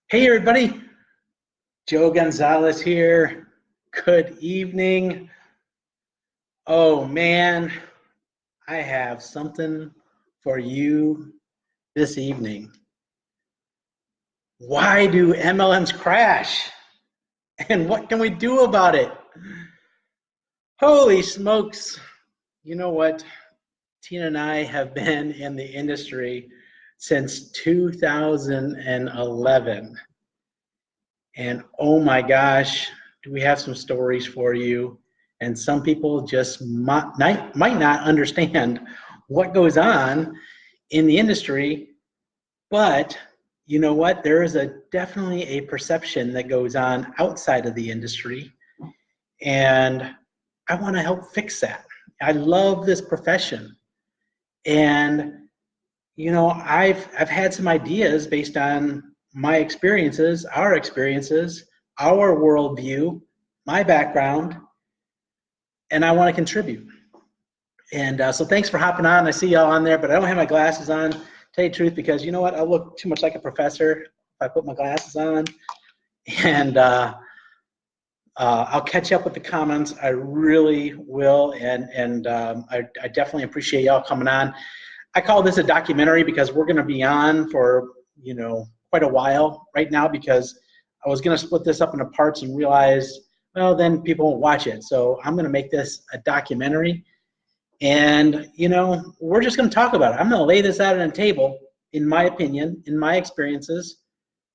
Hey everybody, Joe Gonzalez here. Good evening. Oh man, I have something for you this evening. Why do MLMs crash? And what can we do about it? Holy smokes. You know what? Tina and I have been in the industry since 2011. And oh my gosh, do we have some stories for you? And some people just might not understand what goes on in the industry, but you know what? There is definitely a perception that goes on outside of the industry, and I want to help fix that. I love this profession, and I've had some ideas based on my experiences, our worldview, my background, and I want to contribute. And so thanks for hopping on. I see y'all on there, but I don't have my glasses on, to tell you the truth, because you know what? I look too much like a professor if I put my glasses on. And I'll catch up with the comments. I really will, and I definitely appreciate y'all coming on. I call this a documentary because we're going to be on for quite a while right now, because I was going to split this up into parts and realize, well, then people won't watch it. So I'm going to make this a documentary, and we're just going to talk about it. I'm going to lay this out on the table, in my opinion, in my experiences,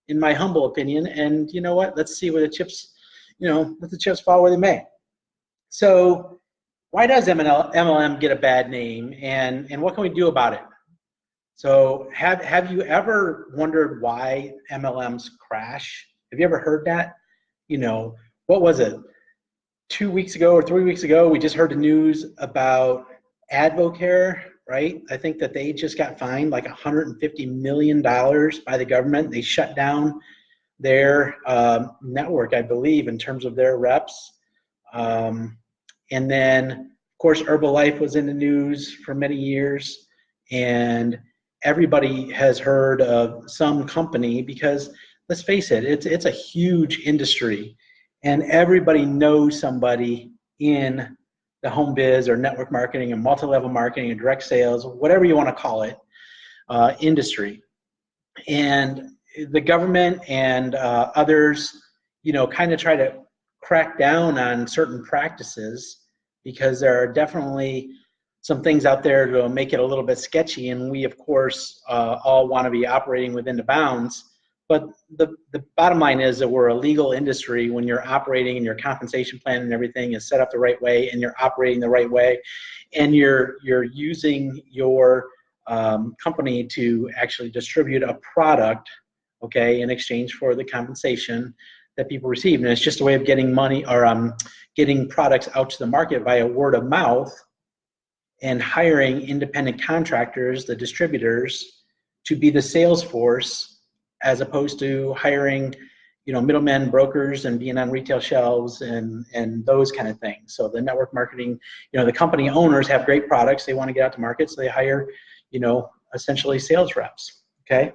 in my humble opinion, and you know what? Let's see where the chips, let the chips fall where they may. So why does MLM get a bad name, and what can we do about it? So have you ever wondered why MLMs crash? Have you ever heard that? What was it? 2 weeks ago or 3 weeks ago, we just heard the news about Advocare, right? I think that they just got fined like $150 million by the government. They shut down their network, I believe, in terms of their reps. And then, of course, Herbalife was in the news for many years, and everybody has heard of some company, because let's face it, it's a huge industry, and everybody knows somebody in the home biz or network marketing and multi-level marketing and direct sales, whatever you want to call it, industry. And the government and others, kind of try to crack down on certain practices, because there are definitely some things out there to make it a little bit sketchy, and we of course all want to be operating within the bounds. But the bottom line is that we're a legal industry when you're operating, and your compensation plan and everything is set up the right way, and you're operating the right way, and you're using your company to actually distribute a product, okay, in exchange for the compensation that people receive. And it's just a way of getting money, or getting products out to the market via word of mouth, and hiring independent contractors, the distributors, to be the sales force, as opposed to hiring middlemen, brokers, and being on retail shelves and those kind of things. So the network marketing, the company owners have great products, they want to get out to market, so they hire essentially sales reps, okay?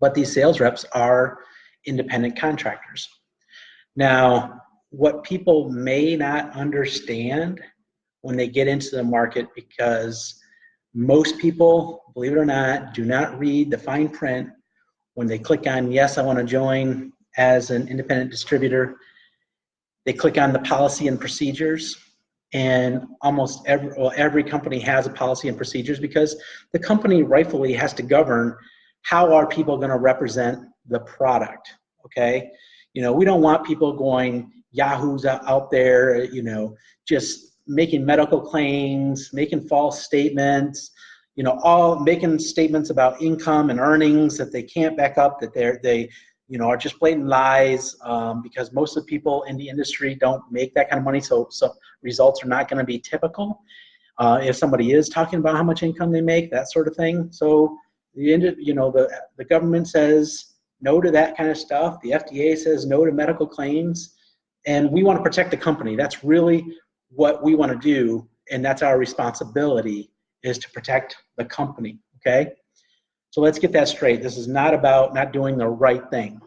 But these sales reps are independent contractors. Now, what people may not understand when they get into the market, because most people, believe it or not, do not read the fine print when they click on, yes, I want to join as an independent distributor. They click on the policy and procedures, and almost every company has a policy and procedures, because the company rightfully has to govern how are people going to represent the product, okay? We don't want people going yahoos out there, just making medical claims, making false statements, all making statements about income and earnings that they can't back up, that they are just blatant lies, because most of the people in the industry don't make that kind of money, so results are not going to be typical. If somebody is talking about how much income they make, that sort of thing. So the government says no to that kind of stuff. The FDA says no to medical claims, and we want to protect the company. That's really what we want to do, and that's our responsibility, is to protect the company, okay? So let's get that straight. This is not about not doing the right thing.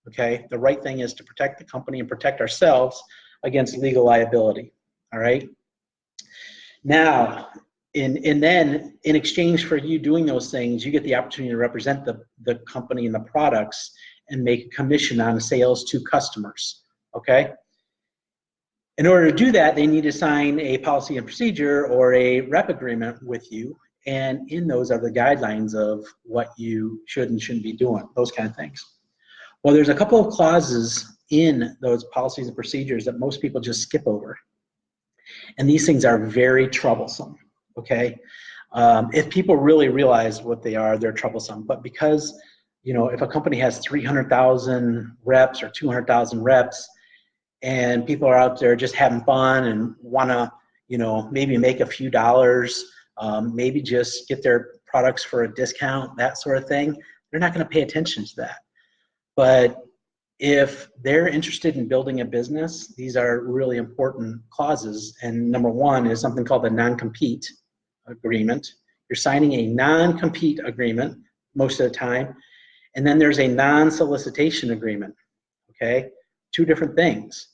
okay? The right thing is to protect the company and protect ourselves against legal liability, all right? Now, and then in exchange for you doing those things, you get the opportunity to represent the company and the products and make a commission on sales to customers, okay? In order to do that, they need to sign a policy and procedure or a rep agreement with you, and in those are the guidelines of what you should and shouldn't be doing, those kind of things. Well, there's a couple of clauses in those policies and procedures that most people just skip over, and these things are very troublesome, okay? If people really realize what they are, they're troublesome, but because, you know, if a company has 300,000 reps or 200,000 reps, and people are out there just having fun and want to, you know, maybe make a few dollars, maybe just get their products for a discount, that sort of thing, they're not going to pay attention to that. But if they're interested in building a business, these are really important clauses. And number one is something called the non-compete agreement. You're signing a non-compete agreement most of the time. And then there's a non-solicitation agreement, okay? Two different things.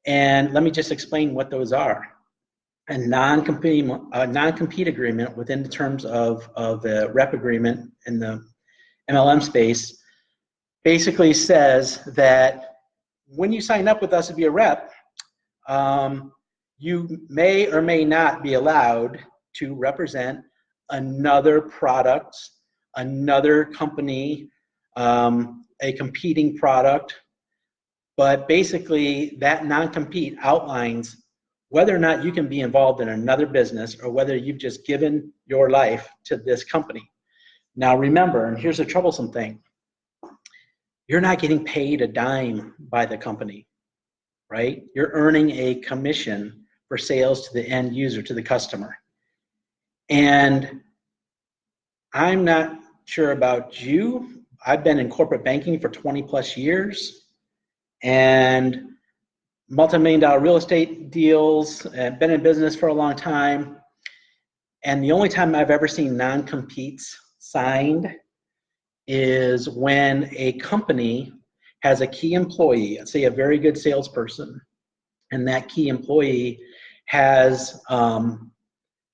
And let me just explain what those are. A non-compete agreement within the terms of the rep agreement in the MLM space basically says that when you sign up with us to be a rep, you may or may not be allowed to represent another product, another company, a competing product. But basically, that non-compete outlines whether or not you can be involved in another business or whether you've just given your life to this company. Now remember, and here's the troublesome thing, you're not getting paid a dime by the company, right? You're earning a commission for sales to the end user, to the customer. And I'm not sure about you. I've been in corporate banking for 20 plus years, and multi-million-dollar real estate deals, been in business for a long time. And the only time I've ever seen non-competes signed is when a company has a key employee, let's say a very good salesperson, and that key employee has all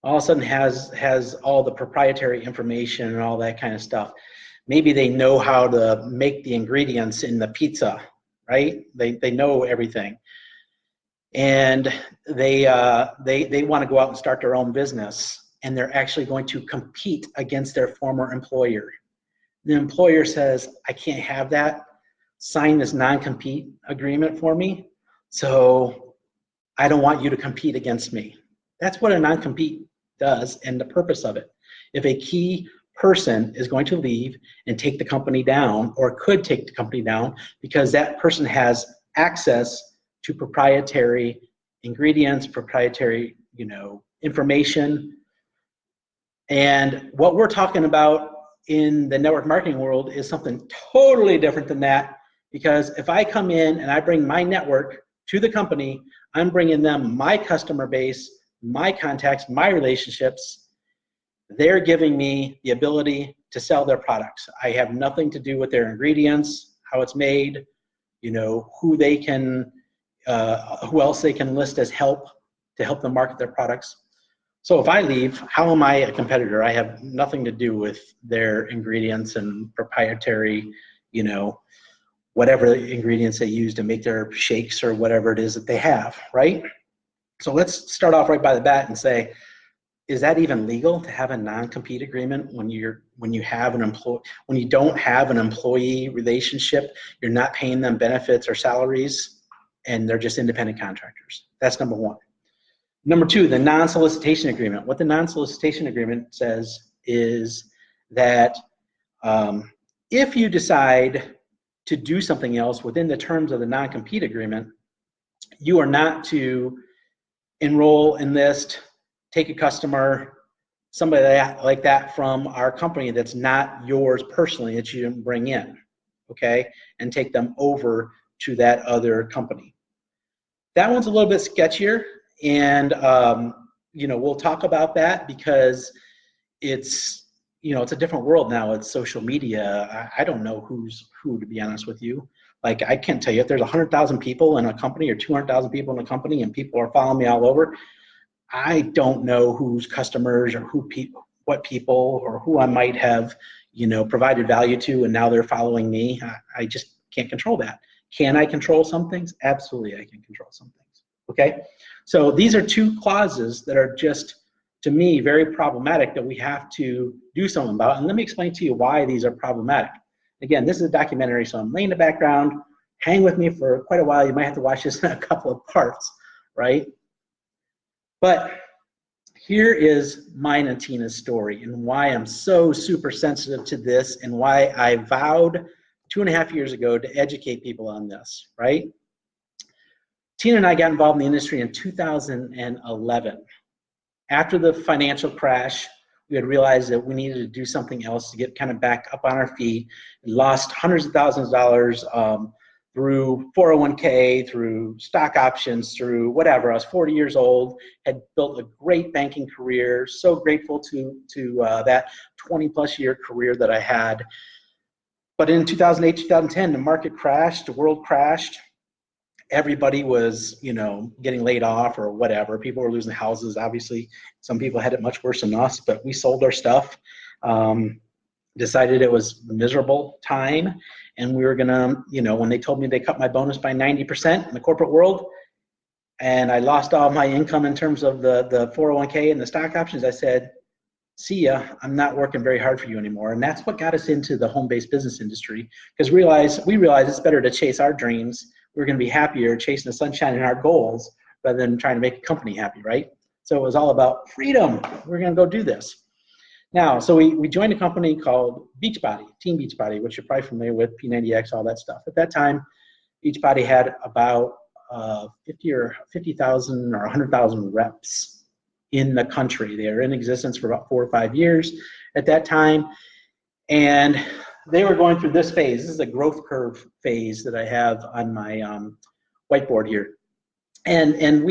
of a sudden has all the proprietary information and all that kind of stuff. Maybe they know how to make the ingredients in the pizza, right? They know everything, and they want to go out and start their own business, and they're actually going to compete against their former employer. The employer says, I can't have that. Sign this non-compete agreement for me, so I don't want you to compete against me. That's what a non-compete does and the purpose of it. If a key person is going to leave and take the company down, or could take the company down, because that person has access to proprietary ingredients, proprietary, information. And what we're talking about in the network marketing world is something totally different than that, because if I come in and I bring my network to the company, I'm bringing them my customer base, my contacts, my relationships. They're giving me the ability to sell their products. I have nothing to do with their ingredients, how it's made, who they can, who else they can list as help to help them market their products. So if I leave, how am I a competitor? I have nothing to do with their ingredients and proprietary, whatever ingredients they use to make their shakes or whatever it is that they have, right? So let's start off right by the bat and say, is that even legal to have a non-compete agreement when you don't have an employee relationship, you're not paying them benefits or salaries, and they're just independent contractors? That's number one. Number two, the non-solicitation agreement. What the non-solicitation agreement says is that if you decide to do something else within the terms of the non-compete agreement, you are not to enroll, enlist, take a customer, somebody like that from our company that's not yours personally, that you didn't bring in, okay, and take them over to that other company. That one's a little bit sketchier, and we'll talk about that because it's it's a different world now. It's social media. I don't know who's who, to be honest with you. Like, I can't tell you if there's 100,000 people in a company or 200,000 people in a company and people are following me all over. I don't know who's customers or what people or who I might have, provided value to, and now they're following me. I just can't control that. Can I control some things? Absolutely, I can control some things. Okay, so these are two clauses that are just, to me, very problematic that we have to do something about. And let me explain to you why these are problematic. Again, this is a documentary, so I'm laying the background. Hang with me for quite a while. You might have to watch this in a couple of parts, right? But here is mine and Tina's story and why I'm so super sensitive to this and why I vowed 2.5 years ago to educate people on this, right? Tina and I got involved in the industry in 2011. After the financial crash, we had realized that we needed to do something else to get kind of back up on our feet. We lost hundreds of thousands of dollars through 401k, through stock options, through whatever. I was 40 years old, had built a great banking career, so grateful to that 20+ year career that I had. But in 2008, 2010, the market crashed, the world crashed. Everybody was, getting laid off or whatever. People were losing houses. Obviously, some people had it much worse than us, but we sold our stuff. Decided it was a miserable time, and we were gonna, when they told me they cut my bonus by 90% in the corporate world, and I lost all my income in terms of the 401k and the stock options, I said, see ya, I'm not working very hard for you anymore. And that's what got us into the home-based business industry, because we realized it's better to chase our dreams. We're gonna be happier chasing the sunshine and our goals rather than trying to make a company happy, right? So it was all about freedom. We're gonna go do this. Now, so we joined a company called Beachbody, Team Beachbody, which you're probably familiar with, P90X, all that stuff. At that time, Beachbody had about 50,000 or 100,000 reps in the country. They were in existence for about 4 or 5 years at that time. And they were going through this phase. This is a growth curve phase that I have on my whiteboard here. And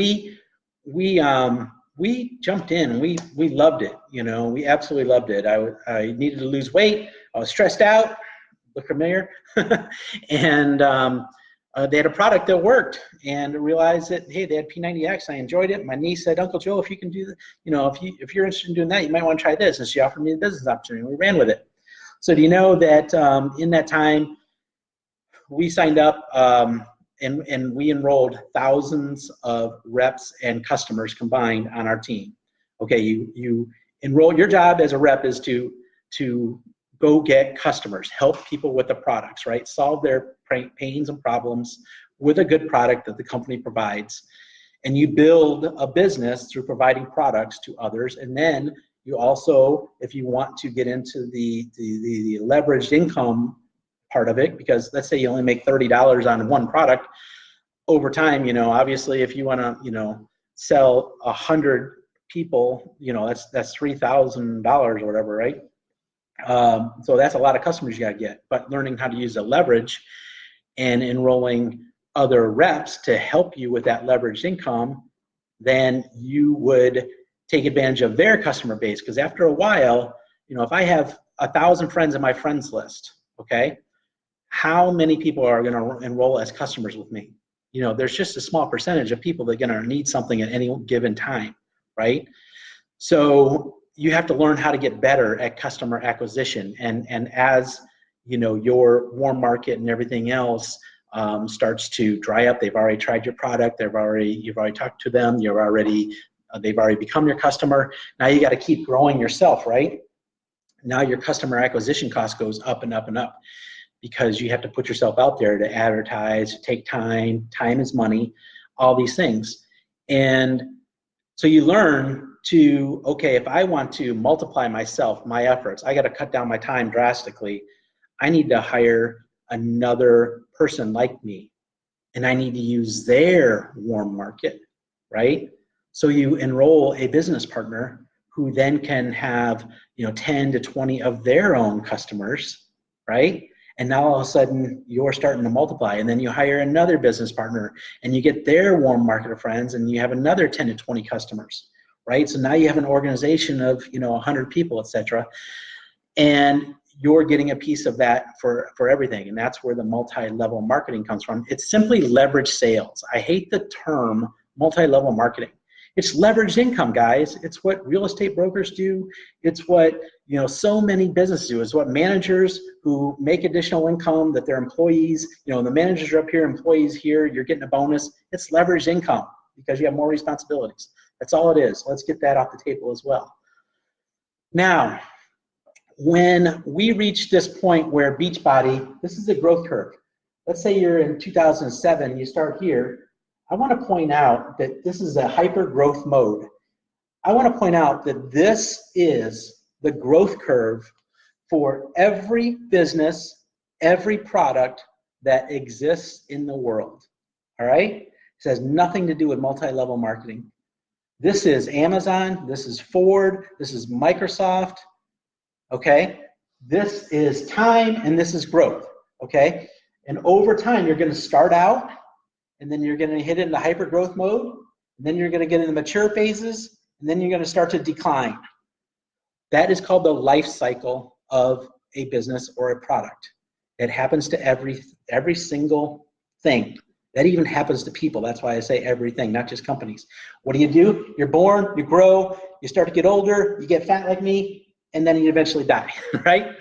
we jumped in and we loved it. We absolutely loved it. I needed to lose weight. I was stressed out. Look familiar? And they had a product that worked, and realized that, hey, they had P90X. I enjoyed it. My niece said, Uncle Joe, if you can do that, if you're interested in doing that, you might want to try this. And she offered me a business opportunity. We ran with it. So do you know that in that time we signed up and we enrolled thousands of reps and customers combined on our team. Okay, you enroll. Your job as a rep is to go get customers, help people with the products, right? Solve their pains and problems with a good product that the company provides. And you build a business through providing products to others. And then you also, if you want to get into the leveraged income part of it, because let's say you only make $30 on one product, over time, obviously if you want to, sell 100 people, that's $3,000 or whatever, right? So that's a lot of customers you got to get. But learning how to use the leverage and enrolling other reps to help you with that leveraged income, then you would take advantage of their customer base. Because after a while, if I have 1,000 friends in my friends list, okay, how many people are going to enroll as customers with me? There's just a small percentage of people that are going to need something at any given time, right? So you have to learn how to get better at customer acquisition. And as your warm market and everything else starts to dry up, they've already tried your product, you've already talked to them, they've already become your customer. Now you got to keep growing yourself, right? Now your customer acquisition cost goes up and up and up, because you have to put yourself out there to advertise, to take time. Time is money, all these things. And so you learn to, okay, if I want to multiply myself, my efforts, I got to cut down my time drastically. I need to hire another person like me, and I need to use their warm market, right? So you enroll a business partner who then can have 10 to 20 of their own customers, right? And now all of a sudden you're starting to multiply, and then you hire another business partner and you get their warm market of friends, and you have another 10 to 20 customers, right? So now you have an organization of 100 people, etc. and you're getting a piece of that for everything. And that's where the multi-level marketing comes from. It's simply leverage sales. I hate the term multi-level marketing. It's leveraged income, guys. It's what real estate brokers do. It's what, you know, so many businesses do. It's what managers who make additional income that their employees, you know, the managers are up here, employees here, you're getting a bonus. It's leveraged income because you have more responsibilities. That's all it is. Let's get that off the table as well. Now, when we reach this point where Beachbody, this is a growth curve. Let's say you're in 2007, you start here. I want to point out that this is a hyper growth mode. I want to point out that this is the growth curve for every business, every product that exists in the world. All right? This has nothing to do with multi-level marketing. This is Amazon, this is Ford, this is Microsoft, okay? This is time and this is growth, okay? And over time, you're gonna start out and then you're gonna hit it in the hyper growth mode, and then you're gonna get in the mature phases, and then you're gonna start to decline. That is called the life cycle of a business or a product. It happens to every single thing. That even happens to people. That's why I say everything, not just companies. What do? You're born, you grow, you start to get older, you get fat like me, and then you eventually die, right?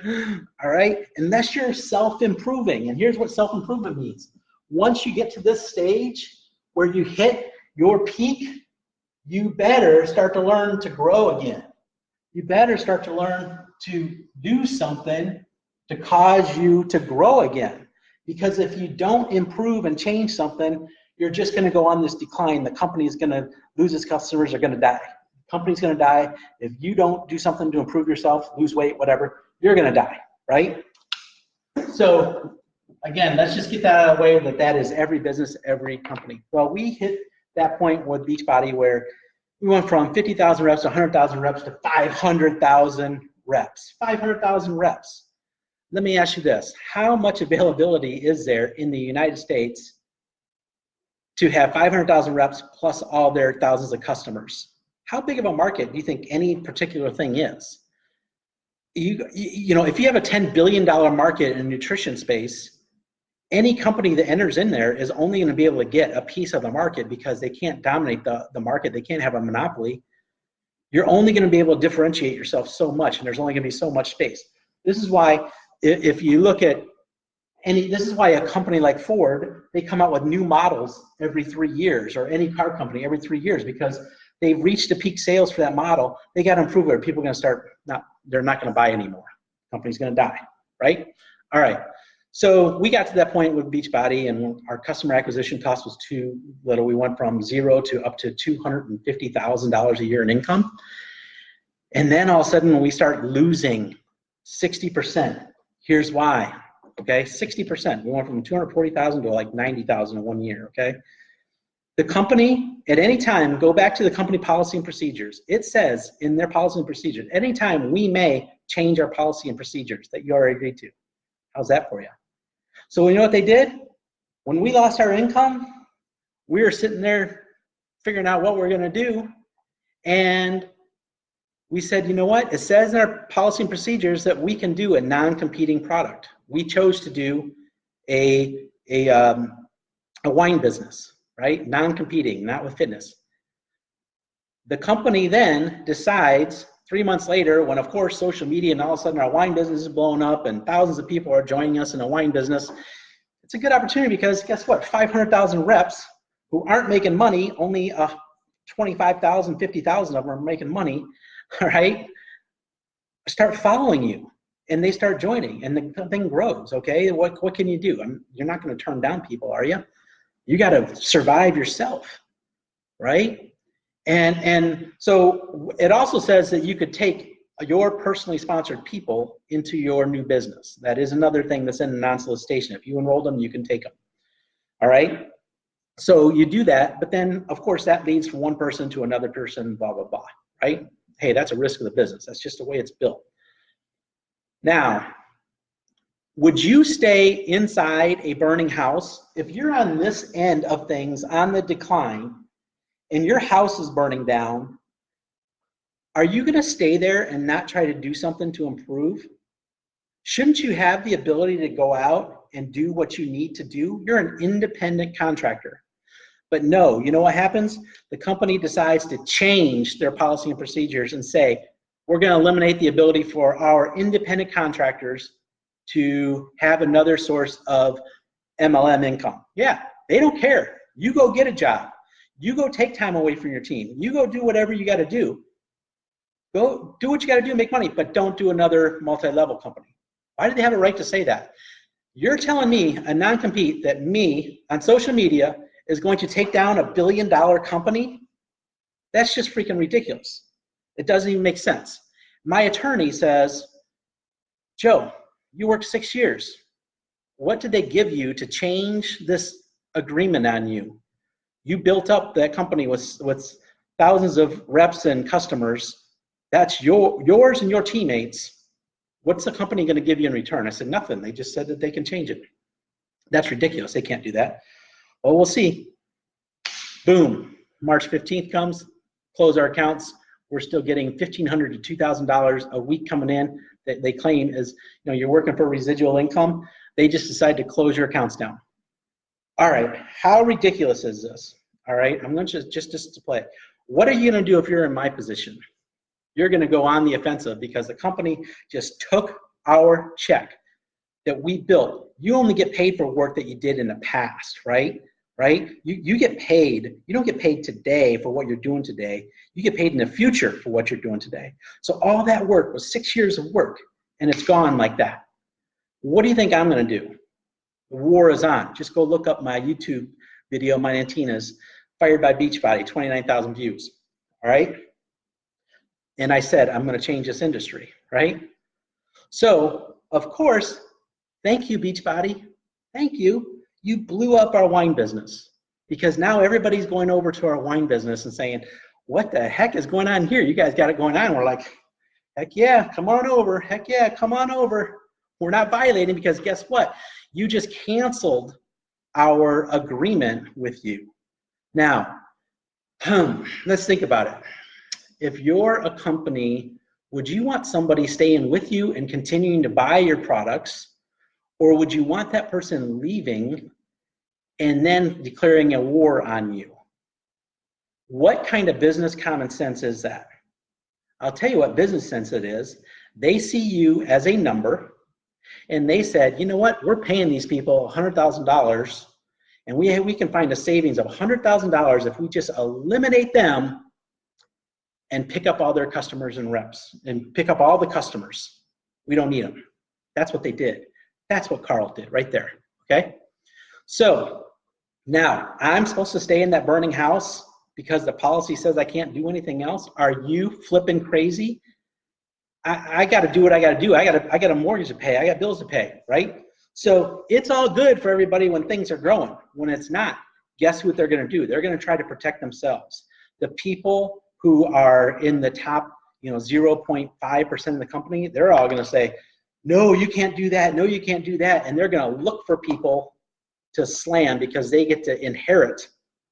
All right? Unless you're self-improving, and here's what self-improvement means. Once you get to this stage where you hit your peak, you better start to learn to grow again. You better start to learn to do something to cause you to grow again. Because if you don't improve and change something, you're just going to go on this decline. The company is going to lose its customers, are going to die. The company's going to die. If you don't do something to improve yourself, lose weight, whatever, you're going to die, right? So again, let's just get that out of the way that that is every business, every company. Well, we hit that point with Beachbody where we went from 50,000 reps to 100,000 reps to 500,000 reps. 500,000 reps. Let me ask you this. How much availability is there in the United States to have 500,000 reps plus all their thousands of customers? How big of a market do you think any particular thing is? You know, if you have a $10 billion market in nutrition space, any company that enters in there is only going to be able to get a piece of the market because they can't dominate the market. They can't have a monopoly. You're only going to be able to differentiate yourself so much, and there's only going to be so much space. This is why if you look at this is why a company like Ford, they come out with new models every 3 years, or any car company every 3 years, because they've reached the peak sales for that model. They got to improve it, or people are going to start, they're not going to buy anymore. The company's going to die, right? All right. So we got to that point with Beachbody, and our customer acquisition cost was too little. We went from zero to up to $250,000 a year in income. And then all of a sudden we start losing 60%. Here's why, okay? 60%. We went from 240,000 to like 90,000 in 1 year, okay? The company, at any time, go back to the company policy and procedures. It says in their policy and procedures, at any time we may change our policy and procedures that you already agreed to. How's that for you? So you know what they did? When we lost our income, we were sitting there figuring out what we're gonna do, and we said, you know what? It says in our policy and procedures that we can do a non-competing product. We chose to do a wine business, right? Non-competing, not with fitness. The company then decides 3 months later, when of course social media and all of a sudden our wine business is blowing up and thousands of people are joining us in a wine business, it's a good opportunity because guess what? 500,000 reps who aren't making money, only 25,000, 50,000 of them are making money, all right? Start following you, and they start joining, and the thing grows, okay? What can you do? You're not gonna turn down people, are you? You gotta survive yourself, right? And so it also says that you could take your personally sponsored people into your new business. That is another thing that's in the non-solicitation. If you enroll them, you can take them, all right? So you do that, but then of course that leads from one person to another person, blah, blah, blah, right? Hey, that's a risk of the business. That's just the way it's built. Now, would you stay inside a burning house? If you're on this end of things, on the decline, and your house is burning down, are you gonna stay there and not try to do something to improve? Shouldn't you have the ability to go out and do what you need to do? You're an independent contractor. But no, you know what happens? The company decides to change their policy and procedures and say, we're going to eliminate the ability for our independent contractors to have another source of MLM income. Yeah, they don't care. You go get a job. You go take time away from your team. You go do whatever you got to do. Go do what you got to do, make money, but don't do another multi-level company. Why do they have a right to say that? You're telling me, a non-compete, that me on social media is going to take down $1 billion company? That's just freaking ridiculous. It doesn't even make sense. My attorney says, Joe, you worked 6 years. What did they give you to change this agreement on you? You built up that company with thousands of reps and customers. That's yours and your teammates. What's the company going to give you in return? I said, nothing. They just said that they can change it. That's ridiculous. They can't do that. Well, we'll see. Boom. March 15th comes, close our accounts. We're still getting $1,500 to $2,000 a week coming in that they claim is, you're working for residual income. They just decide to close your accounts down. All right, how ridiculous is this? All right, I'm going to just display. What are you going to do if you're in my position? You're going to go on the offensive because the company just took our check that we built. You only get paid for work that you did in the past, right? You get paid. You don't get paid today for what you're doing today. You get paid in the future for what you're doing today. So all that work was 6 years of work, and it's gone like that. What do you think I'm going to do? The war is on. Just go look up my YouTube video, my antennas, fired by Beachbody, 29,000 views, all right? And I said, I'm going to change this industry, right? So, of course, thank you, Beachbody. Thank you. You blew up our wine business because now everybody's going over to our wine business and saying, what the heck is going on here? You guys got it going on. We're like, heck yeah, come on over. Heck yeah, come on over. We're not violating because guess what? You just canceled our agreement with you. Now, let's think about it. If you're a company, would you want somebody staying with you and continuing to buy your products, or would you want that person leaving and then declaring a war on you? What kind of business common sense is that? I'll tell you what business sense it is. They see you as a number, and they said, you know what, we're paying these people $100,000, and we can find a savings of $100,000 if we just eliminate them and pick up all their customers and reps, and pick up all the customers. We don't need them. That's what they did. That's what Carl did right there, okay? So now I'm supposed to stay in that burning house because the policy says I can't do anything else? Are you flipping crazy? I got to do what I got to do. I got a mortgage to pay. I got bills to pay, right? So it's all good for everybody when things are growing. When it's not, guess what they're going to do? They're going to try to protect themselves. The people who are in the top, 0.5% of the company, they're all going to say, no, you can't do that. No, you can't do that. And they're going to look for people to slam because they get to inherit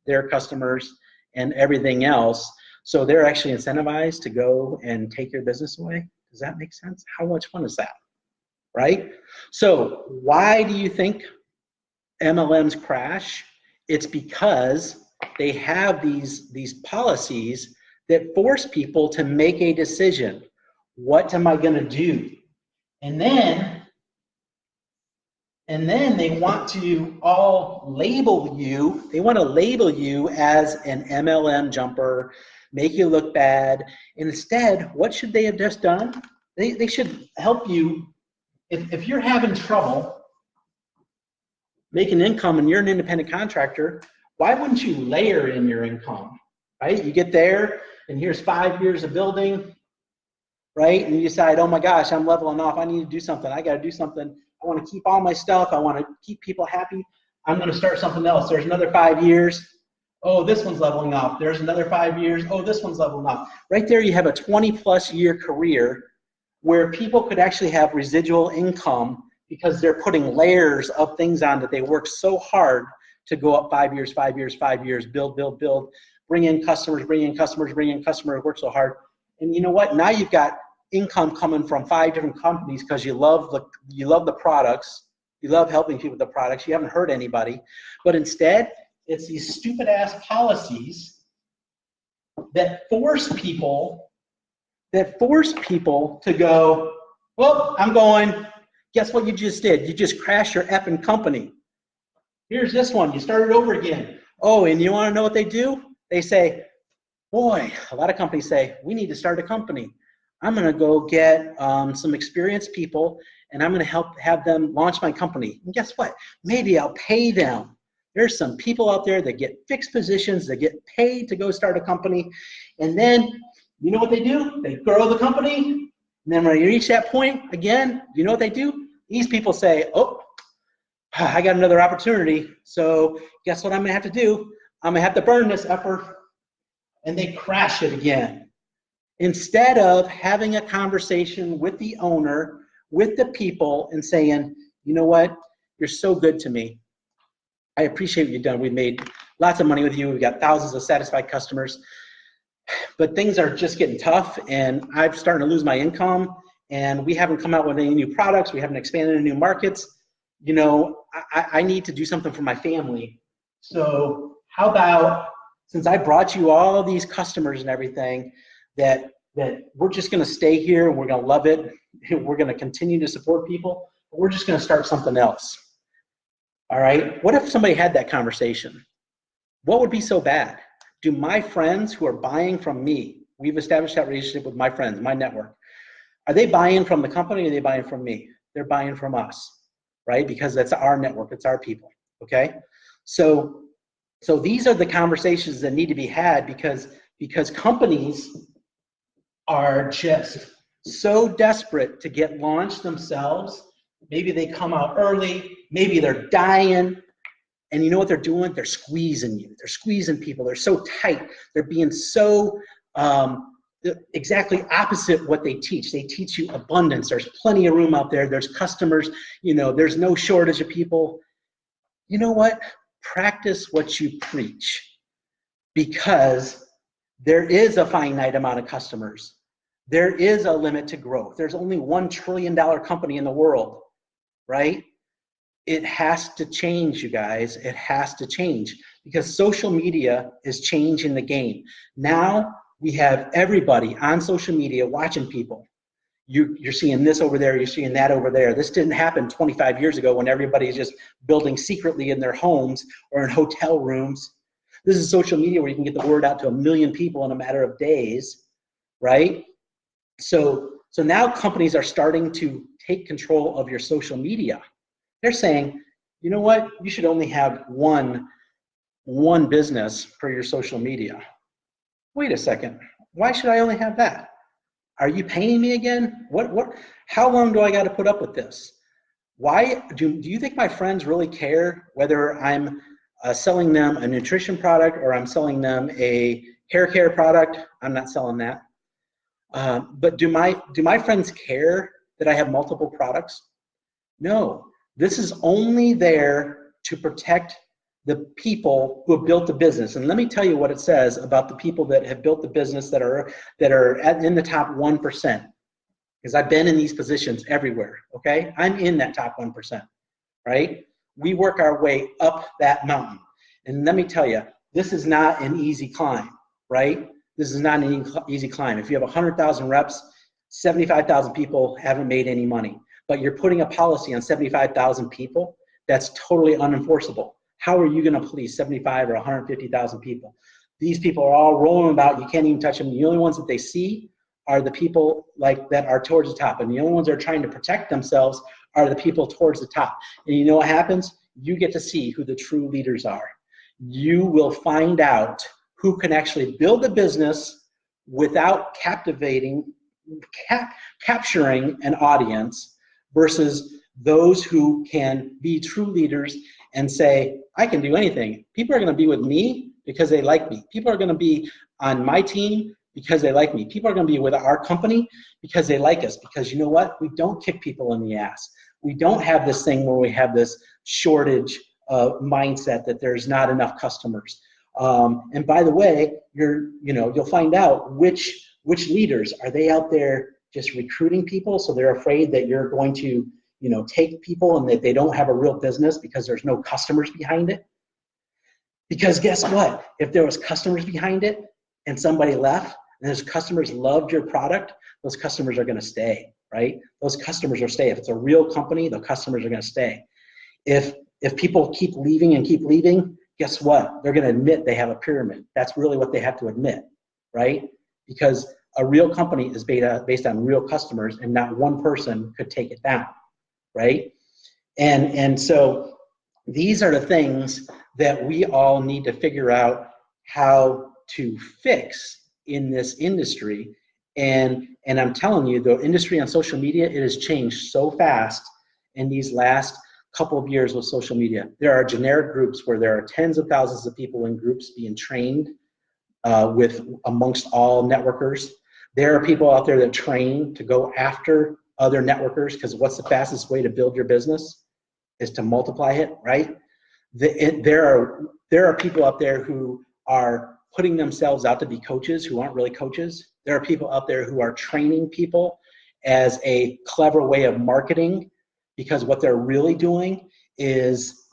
their customers and everything else. So they're actually incentivized to go and take your business away. Does that make sense? How much fun is that? Right? So why do you think MLMs crash? It's because they have these policies that force people to make a decision. What am I going to do? And then they want to all label you. They want to label you as an MLM jumper, make you look bad. Instead, what should they have just done? They should help you. If you're having trouble making income and you're an independent contractor, why wouldn't you layer in your income, right? You get there and here's 5 years of building, right? And you decide, oh my gosh, I'm leveling off. I need to do something. I got to do something. I want to keep all my stuff. I want to keep people happy. I'm going to start something else. There's another 5 years. Oh, this one's leveling off. There's another 5 years. Oh, this one's leveling off. Right there, you have a 20+ year career where people could actually have residual income because they're putting layers of things on that they work so hard to go up 5 years, 5 years, 5 years, build, build, build, bring in customers, bring in customers, bring in customers, work so hard. And you know what? Now you've got income coming from 5 different companies because you love the products, you love helping people with the products, you haven't hurt anybody, but instead it's these stupid ass policies that force people to go, well, I'm going, guess what you just did? You just crashed your effing company. Here's this one, you started over again. Oh, and you want to know what they do? They say, boy, a lot of companies say, we need to start a company. I'm going to go get some experienced people, and I'm going to have them launch my company. And guess what? Maybe I'll pay them. There's some people out there that get fixed positions, that get paid to go start a company, and then you know what they do? They grow the company, and then when you reach that point again, you know what they do? These people say, oh, I got another opportunity, so guess what I'm going to have to do? I'm going to have to burn this effort, and they crash it again. Instead of having a conversation with the owner, with the people, and saying, you know what, you're so good to me. I appreciate what you've done. We've made lots of money with you. We've got thousands of satisfied customers. But things are just getting tough, and I'm starting to lose my income, and we haven't come out with any new products. We haven't expanded into new markets. You know, I need to do something for my family. So how about, since I brought you all these customers and everything, that we're just going to stay here and we're going to love it. We're going to continue to support people, but we're just going to start something else. All right. What if somebody had that conversation? What would be so bad? Do my friends who are buying from me, we've established that relationship with my friends, my network, are they buying from the company or are they buying from me? They're buying from us, right? Because that's our network, it's our people, okay? So these are the conversations that need to be had because companies are just so desperate to get launched themselves. Maybe they come out early, maybe they're dying, and you know what they're doing? They're squeezing you. They're squeezing people. They're so tight. They're being so exactly opposite what they teach. They teach you abundance. There's plenty of room out there. There's customers. You know, there's no shortage of people. You know what? Practice what you preach, because there is a finite amount of customers. There is a limit to growth. There's only $1 trillion company in the world, right? It has to change, you guys. It has to change because social media is changing the game. Now we have everybody on social media watching people. You're seeing this over there, you're seeing that over there. This didn't happen 25 years ago when everybody's just building secretly in their homes or in hotel rooms. This is social media where you can get the word out to 1 million people in a matter of days, right? So now companies are starting to take control of your social media. They're saying, you know what? You should only have one business for your social media. Wait a second. Why should I only have that? Are you paying me again? How long do I got to put up with this? Why do you think my friends really care whether I'm selling them a nutrition product or I'm selling them a hair care product? I'm not selling that. But do my friends care that I have multiple products? No. This is only there to protect the people who have built the business. And let me tell you what it says about the people that have built the business that are in the top 1%. Because I've been in these positions everywhere, okay? I'm in that top 1%, right? We work our way up that mountain. And let me tell you, this is not an easy climb, right? This is not an easy climb. If you have 100,000 reps, 75,000 people haven't made any money. But you're putting a policy on 75,000 people, that's totally unenforceable. How are you going to police 75 or 150,000 people? These people are all rolling about. You can't even touch them. The only ones that they see are the people that are towards the top. And the only ones that are trying to protect themselves are the people towards the top. And you know what happens? You get to see who the true leaders are. You will find out who can actually build a business without capturing an audience, versus those who can be true leaders and say, I can do anything. People are going to be with me because they like me. People are going to be on my team because they like me. People are going to be with our company because they like us. Because you know what? We don't kick people in the ass. We don't have this thing where we have this shortage mindset that there's not enough customers. And by the way, you'll find out which leaders are they out there just recruiting people, so they're afraid that you're going to, take people and that they don't have a real business because there's no customers behind it. Because guess what? If there was customers behind it and somebody left and those customers loved your product, those customers are going to stay, right? Those customers will stay. If it's a real company, the customers are going to stay. If people keep leaving, guess what? They're going to admit they have a pyramid. That's really what they have to admit, right? Because a real company is based on real customers, and not one person could take it down, right? And so these are the things that we all need to figure out how to fix in this industry. And I'm telling you, the industry on social media, it has changed so fast in these last couple of years with social media. There are generic groups where there are tens of thousands of people in groups being trained amongst all networkers. There are people out there that train to go after other networkers, because what's the fastest way to build your business is to multiply it, right? There are people out there who are putting themselves out to be coaches who aren't really coaches. There are people out there who are training people as a clever way of marketing, because what they're really doing is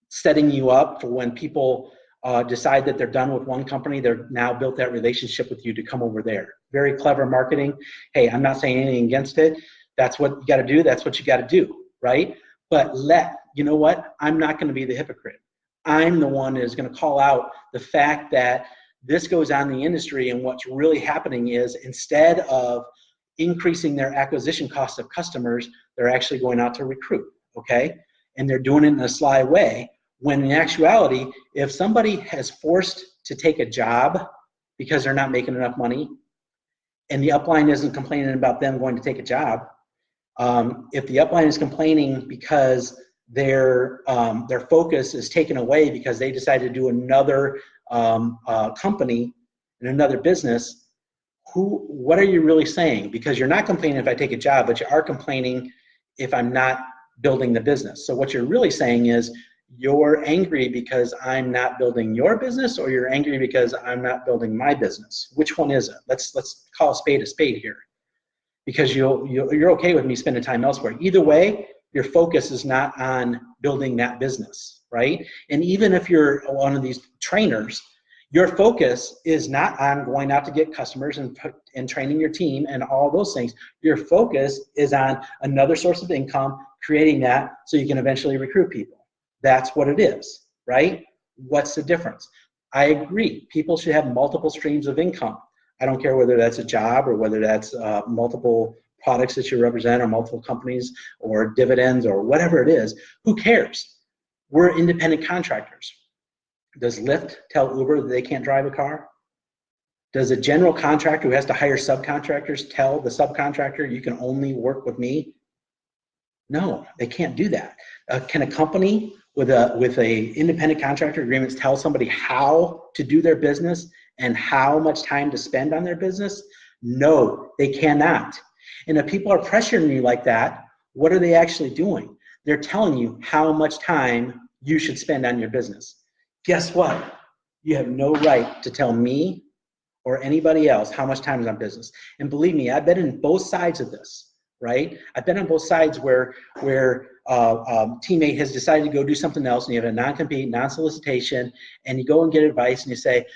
setting you up for when people decide that they're done with one company, they're now built that relationship with you to come over there. Very clever marketing. Hey, I'm not saying anything against it. That's what you got to do. That's what you got to do, right? But you know what? I'm not going to be the hypocrite. I'm the one that is going to call out the fact that this goes on in the industry, and what's really happening is, instead of increasing their acquisition cost of customers, they're actually going out to recruit, okay? And they're doing it in a sly way, when in actuality, if somebody has forced to take a job because they're not making enough money, and the upline isn't complaining about them going to take a job, if the upline is complaining because their focus is taken away because they decided to do another company and another business, what are you really saying? Because you're not complaining if I take a job, but you are complaining if I'm not building the business. So what you're really saying is, you're angry because I'm not building your business, or you're angry because I'm not building my business. Which one is it? Let's call a spade here, because you're okay with me spending time elsewhere. Either way, your focus is not on building that business, right? And even if you're one of these trainers, your focus is not on going out to get customers and training your team and all those things. Your focus is on another source of income, creating that so you can eventually recruit people. That's what it is, right? What's the difference? I agree. People should have multiple streams of income. I don't care whether that's a job or whether that's multiple products that you represent, or multiple companies, or dividends, or whatever it is. Who cares? We're independent contractors. Does Lyft tell Uber that they can't drive a car? Does a general contractor who has to hire subcontractors tell the subcontractor, you can only work with me? No, they can't do that. Can a company with a independent contractor agreements tell somebody how to do their business and how much time to spend on their business? No, they cannot. And if people are pressuring you like that, what are they actually doing? They're telling you how much time you should spend on your business. Guess what? You have no right to tell me or anybody else how much time is on business. And believe me, I've been in both sides of this, right? I've been on both sides where teammate has decided to go do something else, and you have a non-compete, non-solicitation, and you go and get advice, and you say,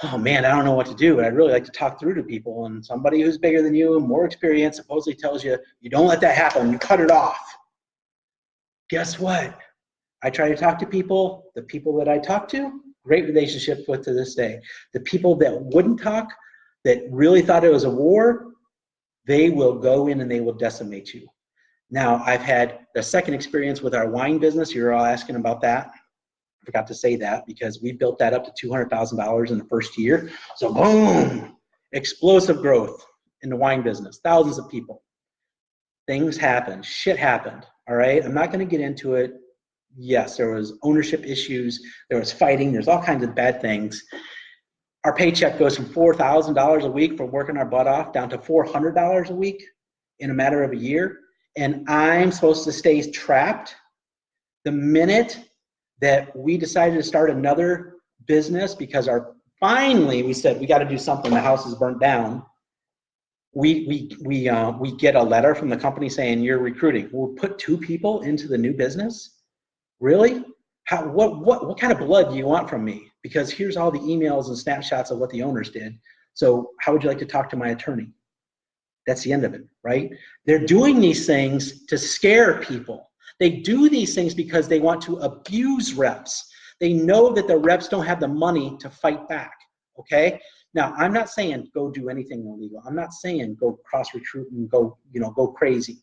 oh man, I don't know what to do, but I'd really like to talk through to people. And somebody who's bigger than you and more experienced supposedly tells you, you don't let that happen, you cut it off. Guess what? I try to talk to people. The people that I talk to, great relationships with to this day. The people that wouldn't talk, that really thought it was a war, they will go in and they will decimate you. Now, I've had the second experience with our wine business. You're all asking about that. I forgot to say that, because we built that up to $200,000 in the first year. So boom, explosive growth in the wine business, thousands of people. Things happened, shit happened, all right? I'm not gonna get into it. Yes, there was ownership issues, there was fighting, there's all kinds of bad things. Our paycheck goes from $4,000 a week for working our butt off down to $400 a week in a matter of a year. And I'm supposed to stay trapped. The minute that we decided to start another business, because finally we said we got to do something, the house is burnt down, we get a letter from the company saying you're recruiting. We'll put 2 people into the new business? Really? What kind of blood do you want from me? Because here's all the emails and snapshots of what the owners did. So how would you like to talk to my attorney? That's the end of it, right? They're doing these things to scare people. They do these things because they want to abuse reps. They know that the reps don't have the money to fight back, okay? Now, I'm not saying go do anything illegal. I'm not saying go cross-recruit and go crazy.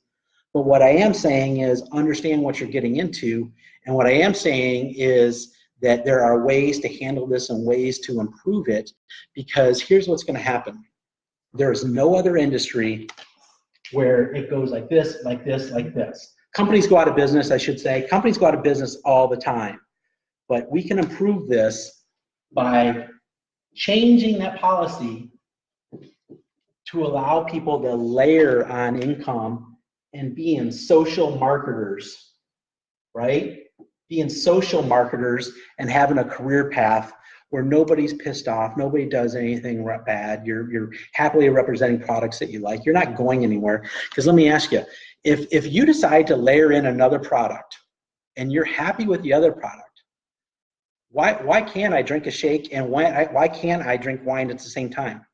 But what I am saying is understand what you're getting into. And what I am saying is that there are ways to handle this and ways to improve it, because here's what's going to happen. There is no other industry where it goes like this, like this, like this. Companies go out of business, I should say. Companies go out of business all the time. But we can improve this by changing that policy to allow people to layer on income and being social marketers, right? Being social marketers and having a career path where nobody's pissed off, nobody does anything bad, you're happily representing products that you like, you're not going anywhere. Because let me ask you, if you decide to layer in another product and you're happy with the other product, why can't I drink a shake and why can't I drink wine at the same time?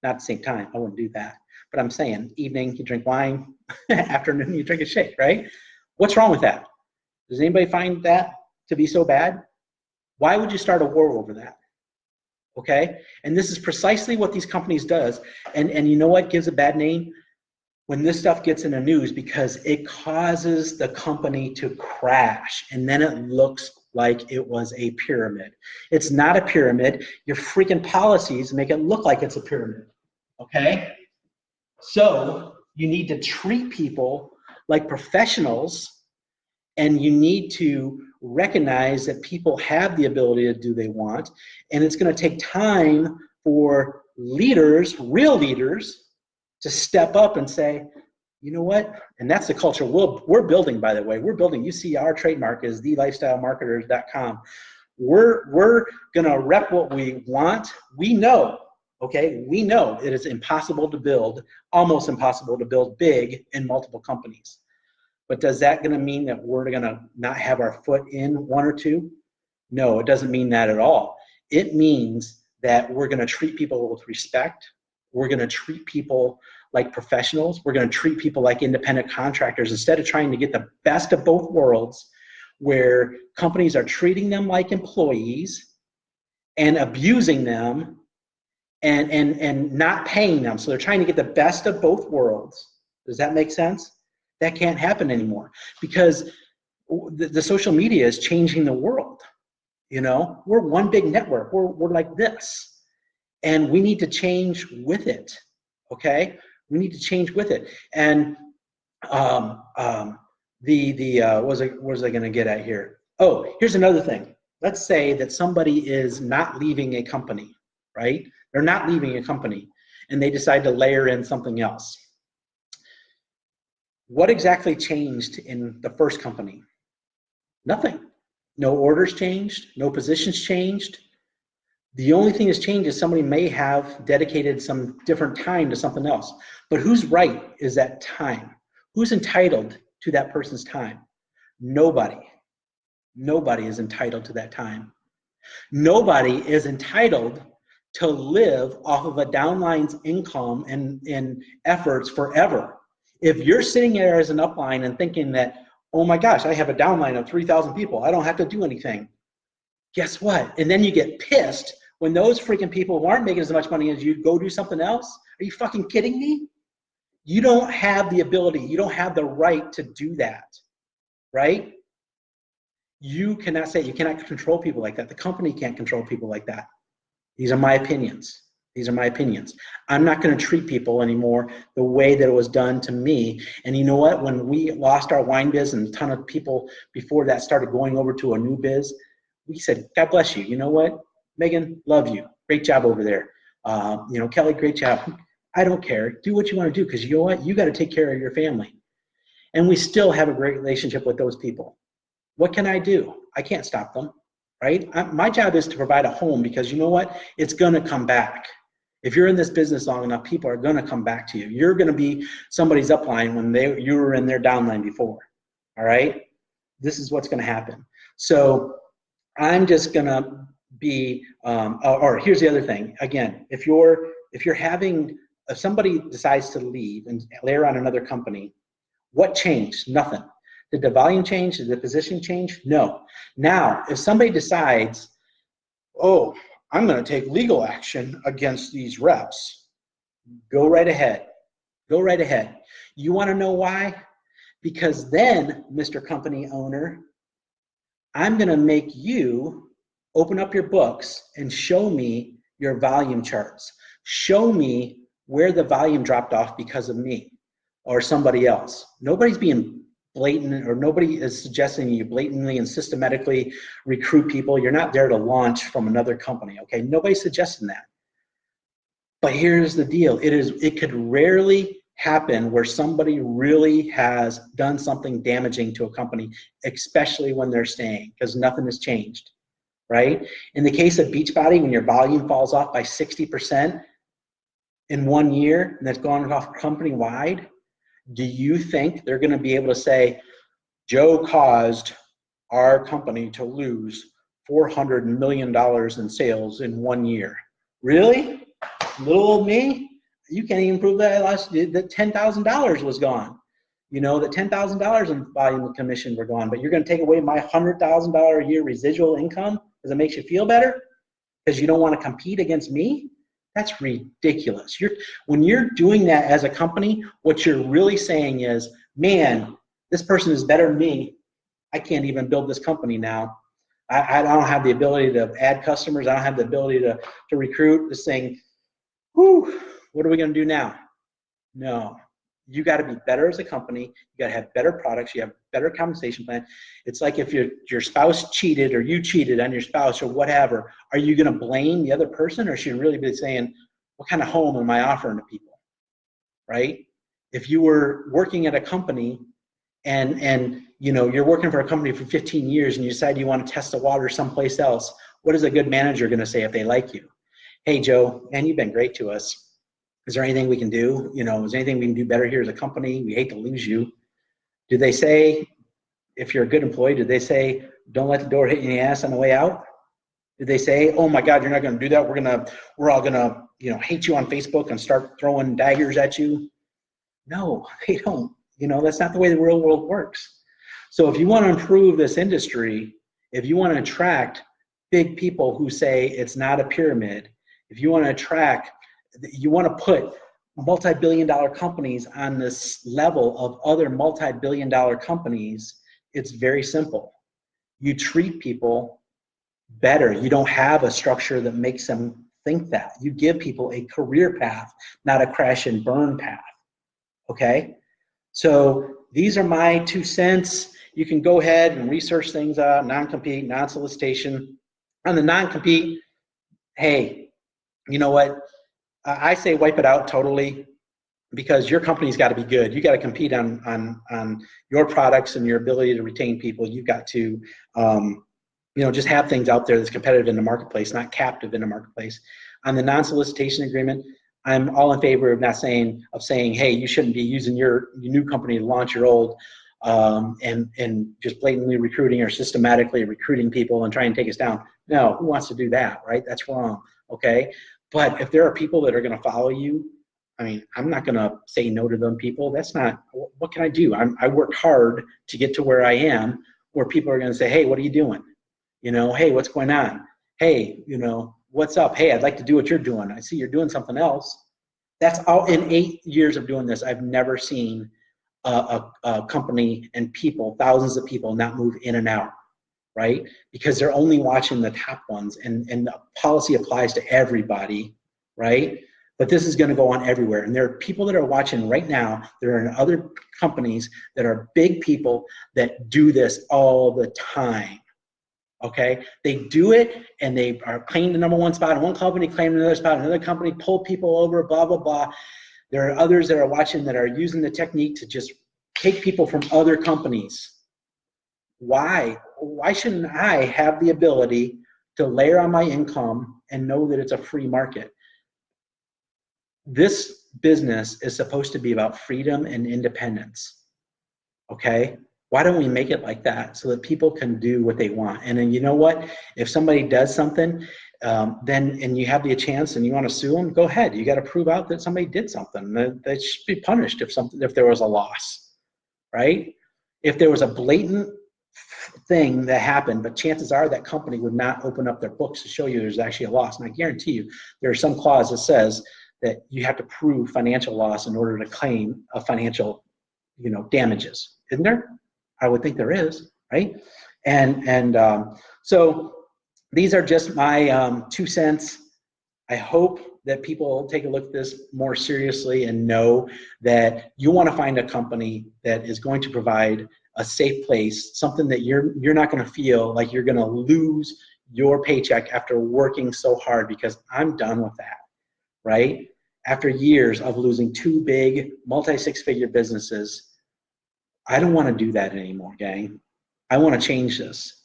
Not at the same time, I wouldn't do that. But I'm saying evening you drink wine, afternoon you drink a shake, right? What's wrong with that? Does anybody find that to be so bad? Why would you start a war over that? Okay? And this is precisely what these companies does. And you know what gives a bad name? When this stuff gets in the news, because it causes the company to crash, and then it looks like it was a pyramid. It's not a pyramid. Your freaking policies make it look like it's a pyramid. Okay? So you need to treat people like professionals, and you need to recognize that people have the ability to do what they want, and it's going to take time for leaders, real leaders, to step up and say, you know what? And that's the culture we're building, by the way. We're building. You see our trademark is thelifestylemarketers.com. We're going to rep what we want. We know, okay, we know it is impossible to build, almost impossible to build big in multiple companies. But does that going to mean that we're going to not have our foot in one or two? No, it doesn't mean that at all. It means that we're going to treat people with respect. We're going to treat people like professionals. We're going to treat people like independent contractors instead of trying to get the best of both worlds, where companies are treating them like employees and abusing them and not paying them. So they're trying to get the best of both worlds. Does that make sense? That can't happen anymore, because the social media is changing the world. You know, we're one big network. We're like this, and we need to change with it. Okay, we need to change with it. And what was I going to get at here? Oh, here's another thing. Let's say that somebody is not leaving a company, right? They're not leaving a company, and they decide to layer in something else. What exactly changed in the first company? Nothing. No orders changed, no positions changed. The only thing that's changed is somebody may have dedicated some different time to something else. But whose right is that time? Who's entitled to that person's time? Nobody. Nobody is entitled to that time. Nobody is entitled to live off of a downline's income and efforts forever. If you're sitting there as an upline and thinking that, oh my gosh, I have a downline of 3,000 people, I don't have to do anything. Guess what? And then you get pissed when those freaking people who aren't making as much money as you go do something else. Are you fucking kidding me? You don't have the ability, you don't have the right to do that, right? You cannot say, you cannot control people like that. The company can't control people like that. These are my opinions. These are my opinions. I'm not going to treat people anymore the way that it was done to me. And you know what? When we lost our wine biz and a ton of people before that started going over to a new biz, we said, God bless you. You know what? Megan, love you. Great job over there. Kelly, great job. I don't care. Do what you want to do, because you know what? You got to take care of your family. And we still have a great relationship with those people. What can I do? I can't stop them, right? My job is to provide a home, because you know what? It's going to come back. If you're in this business long enough, people are going to come back to you. You're going to be somebody's upline when you were in their downline before. All right? This is what's going to happen. So I'm just going to be, or here's the other thing. Again, if somebody decides to leave and layer on another company, what changed? Nothing. Did the volume change? Did the position change? No. Now, if somebody decides, oh, I'm going to take legal action against these reps, go right ahead. Go right ahead. You want to know why? Because then, Mr. Company Owner, I'm going to make you open up your books and show me your volume charts. Show me where the volume dropped off because of me or somebody else. Nobody's being blatant, or nobody is suggesting you blatantly and systematically recruit people. You're not there to launch from another company, okay? Nobody's suggesting that. But here's the deal. It could rarely happen where somebody really has done something damaging to a company, especially when they're staying, because nothing has changed, right? In the case of Beachbody, when your volume falls off by 60% in 1 year, and that's gone off company-wide, do you think they're going to be able to say, Joe caused our company to lose $400 million in sales in 1 year? Really? Little old me? You can't even prove that that $10,000 was gone. You know, that $10,000 in volume and commission were gone, but you're going to take away my $100,000 a year residual income because it makes you feel better? Because you don't want to compete against me? That's ridiculous. When you're doing that as a company, what you're really saying is, man, this person is better than me. I can't even build this company now. I don't have the ability to add customers. I don't have the ability to recruit. This thing, whew, what are we going to do now? No. You got to be better as a company. You got to have better products. You have better compensation plan. It's like if your spouse cheated or you cheated on your spouse or whatever, are you going to blame the other person, or should you really be saying, what kind of home am I offering to people, right? If you were working at a company and you know, you're working for a company for 15 years and you decide you want to test the water someplace else, what is a good manager going to say if they like you? Hey, Joe, man, you've been great to us. Is there anything we can do? You know, is there anything we can do better here as a company? We hate to lose you. Do they say, if you're a good employee, did they say, don't let the door hit you in the ass on the way out? Did they say, oh my God, you're not going to do that? We're all going to, you know, hate you on Facebook and start throwing daggers at you? No, they don't. You know, that's not the way the real world works. So if you want to improve this industry, if you want to attract big people who say it's not a pyramid, if you want to attract, you want to put multi-billion-dollar companies on this level of other multi-billion-dollar companies, it's very simple. You treat people better. You don't have a structure that makes them think that. You give people a career path, not a crash and burn path. Okay? So these are my 2 cents. You can go ahead and research things out, non-compete, non-solicitation. On the non-compete, hey, you know what? I say wipe it out totally, because your company's got to be good. You got to compete on your products and your ability to retain people. You've got to, you know, just have things out there that's competitive in the marketplace, not captive in the marketplace. On the non-solicitation agreement, I'm all in favor of saying, hey, you shouldn't be using your new company to launch your old, and just blatantly recruiting or systematically recruiting people and trying to take us down. No, who wants to do that, right? That's wrong, okay? But if there are people that are going to follow you, I mean, I'm not going to say no to them people. That's not, what can I do? I worked hard to get to where I am, where people are going to say, hey, what are you doing? You know, hey, what's going on? Hey, you know, what's up? Hey, I'd like to do what you're doing. I see you're doing something else. That's all. In 8 years of doing this, I've never seen a company and people, thousands of people, not move in and out, right? Because they're only watching the top ones, and the policy applies to everybody, right? But this is going to go on everywhere. And there are people that are watching right now. There are other companies that are big people that do this all the time. Okay, they do it, and they are claiming the #1 spot in one company, claiming another spot in another company, pull people over, blah, blah, blah. There are others that are watching that are using the technique to just take people from other companies. Why? Why shouldn't I have the ability to layer on my income and know that it's a free market? this business is supposed to be about freedom and independence, okay? Why don't we make it like that so that people can do what they want? And then you know what? If somebody does something, and you have the chance and you want to sue them, go ahead. You got to prove out that somebody did something. They should be punished if there was a loss, right? If there was a blatant thing that happened, but chances are that company would not open up their books to show you there's actually a loss. And I guarantee you, there's some clause that says that you have to prove financial loss in order to claim a financial, damages. Isn't there? I would think there is, right? And so these are just my 2 cents. I hope that people take a look at this more seriously and know that you want to find a company that is going to provide a safe place, something that you're not going to feel like you're going to lose your paycheck after working so hard, because I'm done with that, right? After years of losing 2 big multi-six-figure businesses, I don't want to do that anymore, gang. I want to change this.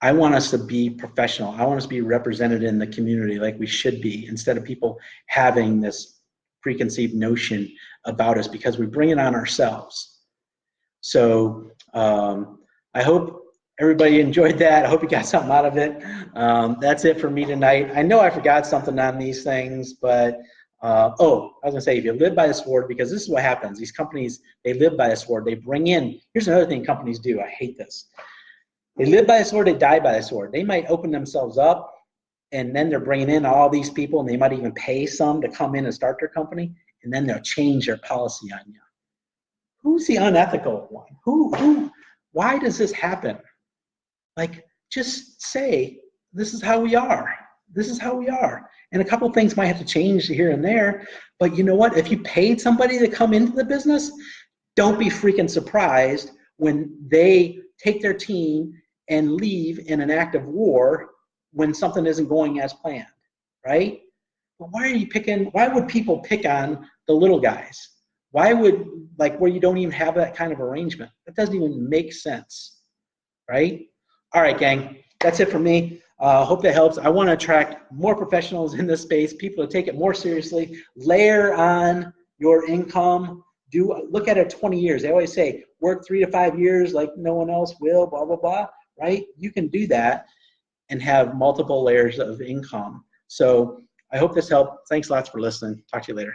I want us to be professional. I want us to be represented in the community like we should be, instead of people having this preconceived notion about us because we bring it on ourselves. So I hope everybody enjoyed that. I hope you got something out of it. That's it for me tonight. I know I forgot something on these things, but I was gonna say, if you live by the sword, because this is what happens. These companies, they live by the sword. They bring in, here's another thing companies do. I hate this. They live by the sword, they die by the sword. They might open themselves up, and then they're bringing in all these people, and they might even pay some to come in and start their company, and then they'll change their policy on you. Who's the unethical one? Why does this happen? Like, just say, this is how we are. This is how we are. And a couple things might have to change here and there, but you know what? If you paid somebody to come into the business, don't be freaking surprised when they take their team and leave in an act of war when something isn't going as planned, right? But why would people pick on the little guys? Why would, where you don't even have that kind of arrangement? That doesn't even make sense, right? All right, gang, that's it for me. Hope that helps. I want to attract more professionals in this space, people to take it more seriously, layer on your income, look at it 20 years. They always say, work 3 to 5 years like no one else will, blah, blah, blah, right? You can do that and have multiple layers of income. So I hope this helped. Thanks lots for listening. Talk to you later.